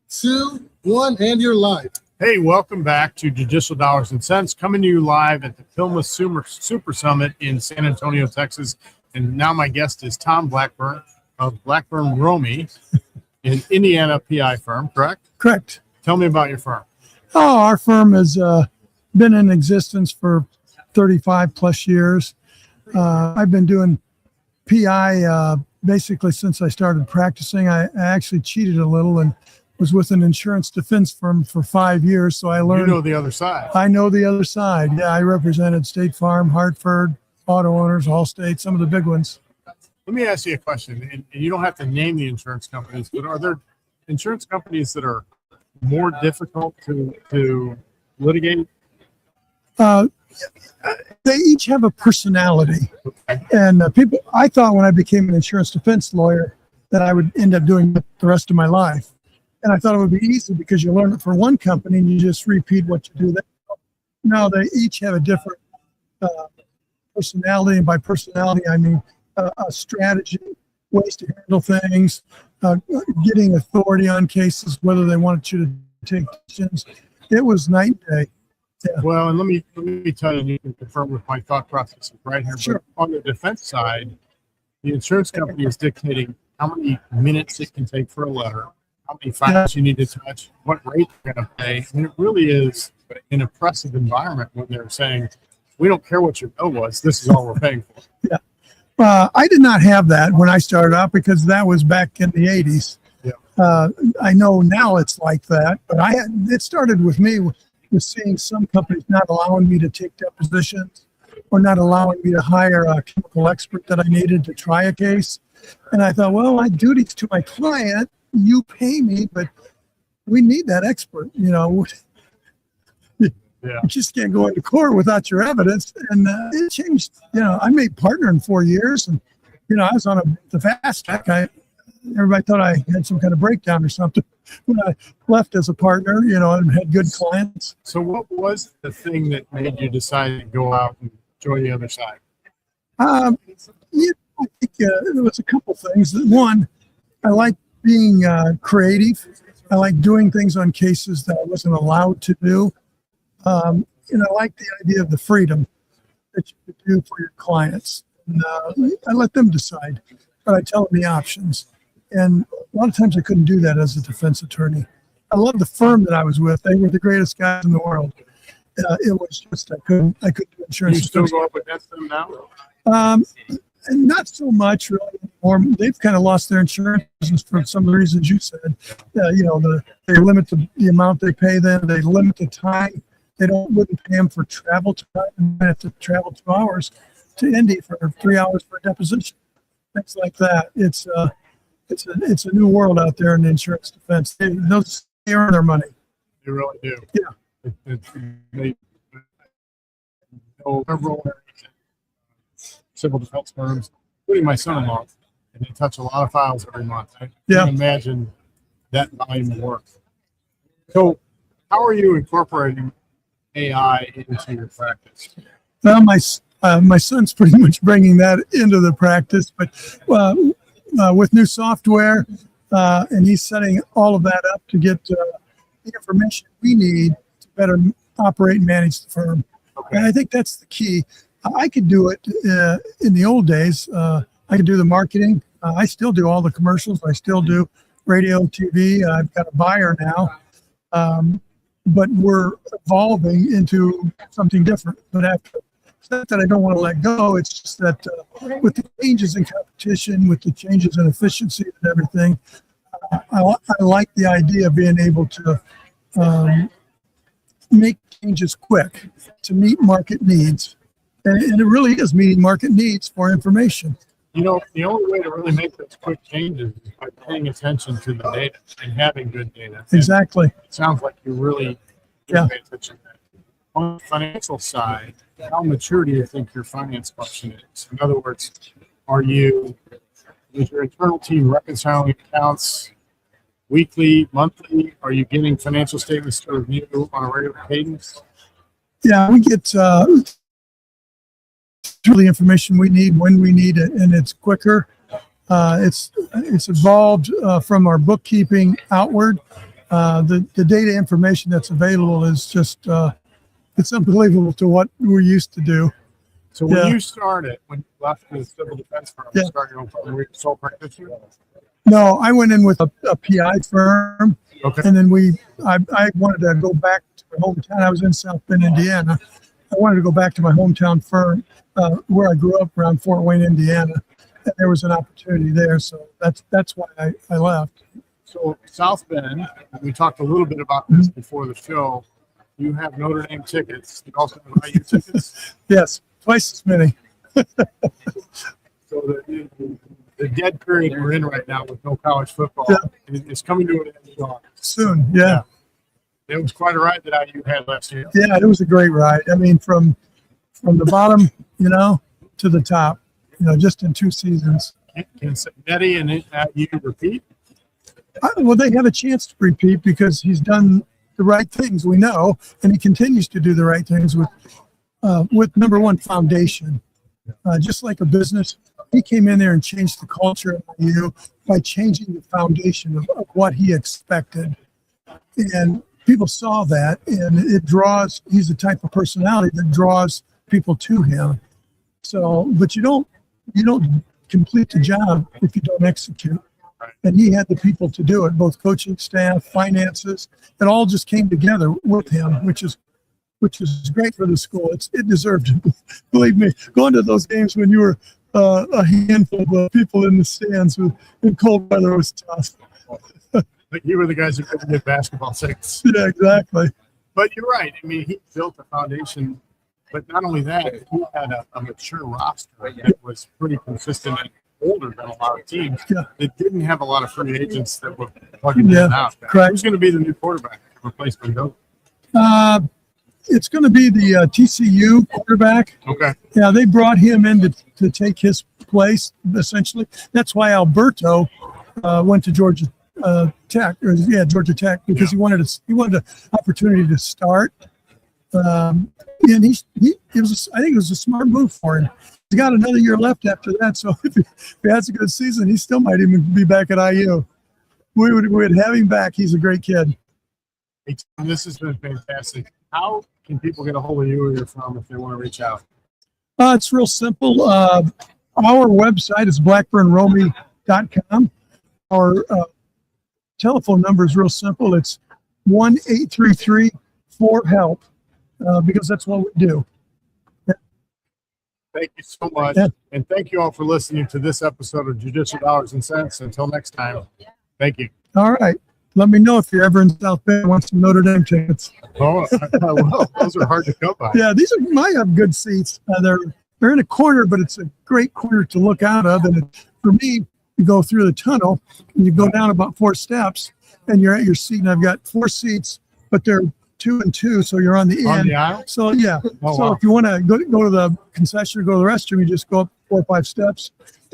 2, 1, and you're live. Hey, welcome back to Judicial Dollars and Cents, coming to you live at the PILMMA Super Summit in San Antonio, Texas. And now my guest is Tom Blackburn of Blackburn Romey, an Indiana PI firm, correct? Correct. Tell me about your firm. Oh, our firm has been in existence for 35 plus years. I've been doing PI basically since I started practicing. I actually cheated a little and was with an insurance defense firm for 5 years. So I learned. You know the other side. I know the other side. Yeah, I represented State Farm, Hartford, Auto Owners, Allstate, some of the big ones. Let me ask you a question, and you don't have to name the insurance companies, but are there insurance companies that are more difficult to litigate? They each have a personality. And I thought when I became an insurance defense lawyer that I would end up doing it the rest of my life. And I thought it would be easy because you learn it for one company and you just repeat what you do there. No, they each have a different personality. And by personality, I mean a strategy, ways to handle things, getting authority on cases, whether they wanted you to take decisions. It was night and day. Yeah. Well, and let me tell you, and you can confirm with my thought process right here. Sure. But on the defense side, the insurance company is dictating how many minutes it can take for a letter, how many files you need to touch, what rate they're going to pay. And it really is an oppressive environment when they're saying, we don't care what your bill was, this is all we're paying for. Yeah. I did not have that when I started out because that was back in the 80s. Yeah. I know now it's like that, but it started with me with seeing some companies not allowing me to take depositions or not allowing me to hire a chemical expert that I needed to try a case. And I thought, well, I do these to my client. You pay me, but we need that expert. You know, you just can't go into court without your evidence. And it changed. You know, I made partner in 4 years, and I was on the fast track. Everybody thought I had some kind of breakdown or something when I left as a partner. And had good clients. So, what was the thing that made you decide to go out and join the other side? I think there was a couple things. One, I like being creative. I like doing things on cases that I wasn't allowed to do. And I like the idea of the freedom that you could do for your clients. And, I let them decide, but I tell them the options. And a lot of times I couldn't do that as a defense attorney. I love the firm that I was with. They were the greatest guys in the world. It was just I couldn't do insurance. You still go up against them now? Not so much really anymore. They've kind of lost their insurance business for some of the reasons you said. They limit the amount they pay them. They limit the time. They wouldn't pay them for travel time. And they have to travel 2 hours to Indy for 3 hours for a deposition. Things like that. It's a new world out there in the insurance defense. They earn their money. They really do. Yeah. They liberal civil defense firms, including my son-in-law, and they touch a lot of files every month. I can imagine that volume of work. So, how are you incorporating AI into your practice? Well, my son's pretty much bringing that into the practice, but with new software, and he's setting all of that up to get the information we need to better operate and manage the firm. Okay. And I think that's the key. I could do it in the old days. I could do the marketing. I still do all the commercials. I still do radio, TV. I've got a buyer now. But we're evolving into something different. But it's not that I don't want to let go. It's just that with the changes in competition, with the changes in efficiency and everything, I like the idea of being able to make changes quick to meet market needs. And it really is meeting market needs for information. The only way to really make those quick changes is by paying attention to the data and having good data. Exactly. And it sounds like you really pay attention to that. On the financial side, how mature do you think your finance function is? In other words, is your internal team reconciling accounts weekly, monthly? Are you getting financial statements to review on a regular cadence? Yeah, we get the information we need when we need it, and it's quicker. It's evolved from our bookkeeping outward. The data information that's available is just it's unbelievable to what we're used to do. So when you started, when you left the civil defense firm, you started your own firm, were you a sole practitioner? No, I went in with a PI firm, Okay. and then I wanted to go back to my hometown. I was in South Bend, Indiana. I wanted to go back to my hometown firm where I grew up around Fort Wayne, Indiana. And there was an opportunity there, so that's why I left. So South Bend, we talked a little bit about this before the show. You have Notre Dame tickets. You also have IU tickets. Yes, twice as many. So the dead period we're in right now with no college football is coming to an end Soon. Yeah. It was quite a ride that IU had last year. Yeah, it was a great ride. I mean, from the bottom, to the top, just in 2 seasons. Can Cincinnati and IU repeat? Well, they have a chance to repeat because he's done the right things, we know, and he continues to do the right things with number one, foundation. Just like a business, he came in there and changed the culture of IU by changing the foundation of what he expected. And people saw that, and he's the type of personality that draws people to him. So, but you don't complete the job if you don't execute. And he had the people to do it, both coaching staff, finances. It all just came together with him, which is great for the school. It deserved it. Believe me, going to those games when you were a handful of people in the stands in cold weather was tough. But you were the guys who couldn't get basketball tickets. Yeah, exactly. But you're right. I mean, he built a foundation. But not only that, he had a mature roster that was pretty consistent and older than a lot of teams. Yeah. It didn't have a lot of free agents that were plugging in and out. Correct. Who's going to be the new quarterback to replace Mendoza? It's going to be the TCU quarterback. Okay. Yeah, they brought him in to take his place, essentially. That's why Alberto went to Georgia Tech, because he wanted an opportunity to start. And I think it was a smart move for him. He's got another year left after that, so if he has a good season, he still might even be back at IU. We would have him back. He's a great kid. Hey, Tom, this has been fantastic. How can people get a hold of you or your firm if they want to reach out? It's real simple. Our website is blackburnromy.com. Our telephone number is real simple. It's 1-833-4HELP, because that's what we do. Thank you so much. Yeah. And thank you all for listening to this episode of Judicial Dollars and Cents. Until next time, thank you. All right. Let me know if you're ever in South Bend and want some Notre Dame tickets. Oh, well, those are hard to come by. Yeah, these might have good seats. They're in a corner, but it's a great corner to look out of. And for me, you go through the tunnel and you go down about 4 steps and you're at your seat. And I've got 4 seats, but they're 2 and 2, so you're on the end. On the aisle? So yeah. Oh, so wow. if you want to go to the concession or go to the restroom, you just go up 4 or 5 steps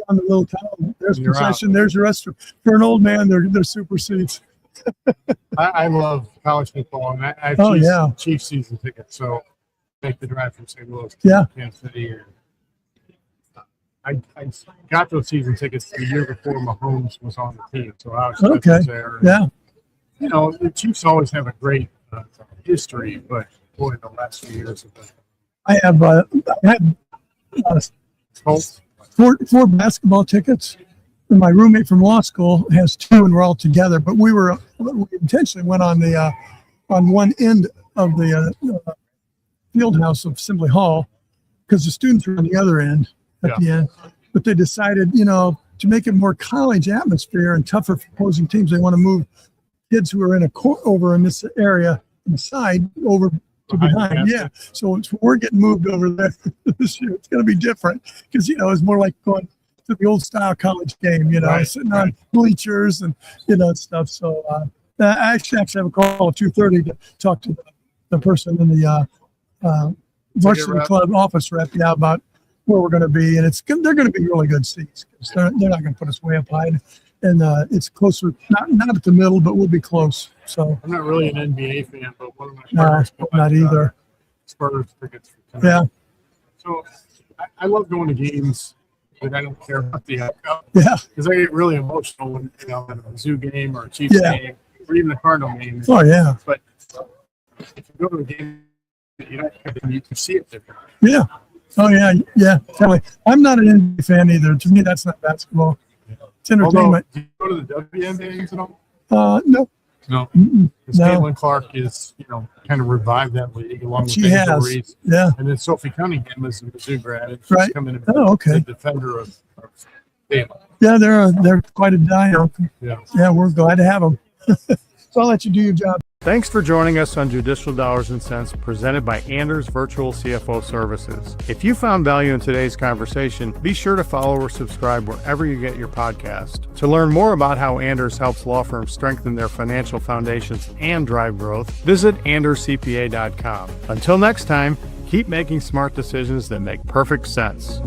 down the little tunnel. There's the concession. Out. There's your restroom. For an old man, they're super seats. I love college football, and I have Chiefs season tickets, so make the drive from St. Louis to Kansas City. I got those season tickets the year before Mahomes was on the team, so I was there. Yeah. The Chiefs always have a great history, but boy, the last few years have been. I had Colts. 4 basketball tickets. And my roommate from law school has 2, and we're all together. But we intentionally went on one end of the field house of Assembly Hall because the students were on the other end at the end. But they decided, to make it more college atmosphere and tougher for opposing teams, they want to move kids who are in over in this area on the side over to behind. Yeah. So we're getting moved over there this year. It's going to be different because, it's more like going to the old style college game, sitting on bleachers and, stuff. So I actually have a call at 2:30 to talk to the person in the varsity club office rep about where we're going to be. And they're going to be really good seats. They're not going to put us way up high. And it's closer, not at the middle, but we'll be close. So I'm not really an NBA fan, but one of my partners not either. Spurs tickets for tonight. Yeah. So I love going to games that I don't care about the outcome. Yeah. Because I get really emotional when at a Mizzou game or a Chiefs game. or even the Cardinal games. Oh yeah, But if you go to a game that you don't have, you can see it different. yeah. Oh yeah, yeah. Totally. I'm not an NBA fan either. To me, that's not basketball. It's Although, entertainment. do you go to the WNBA games at all? No. No. Mm-mm. Because No. Caitlin Clark is, kind of revived that league along with She Angel has. Reese. Yeah. And then Sophie Cunningham is a Mizzou grad. And she's Right. coming in Oh, okay. the defender of Caitlin. Yeah, they're quite a dino. Yeah. Yeah, we're glad to have them. So I'll let you do your job. Thanks for joining us on Judicial Dollars and Cents, presented by Anders Virtual CFO Services. If you found value in today's conversation, be sure to follow or subscribe wherever you get your podcast. To learn more about how Anders helps law firms strengthen their financial foundations and drive growth, visit anderscpa.com. Until next time, keep making smart decisions that make perfect sense.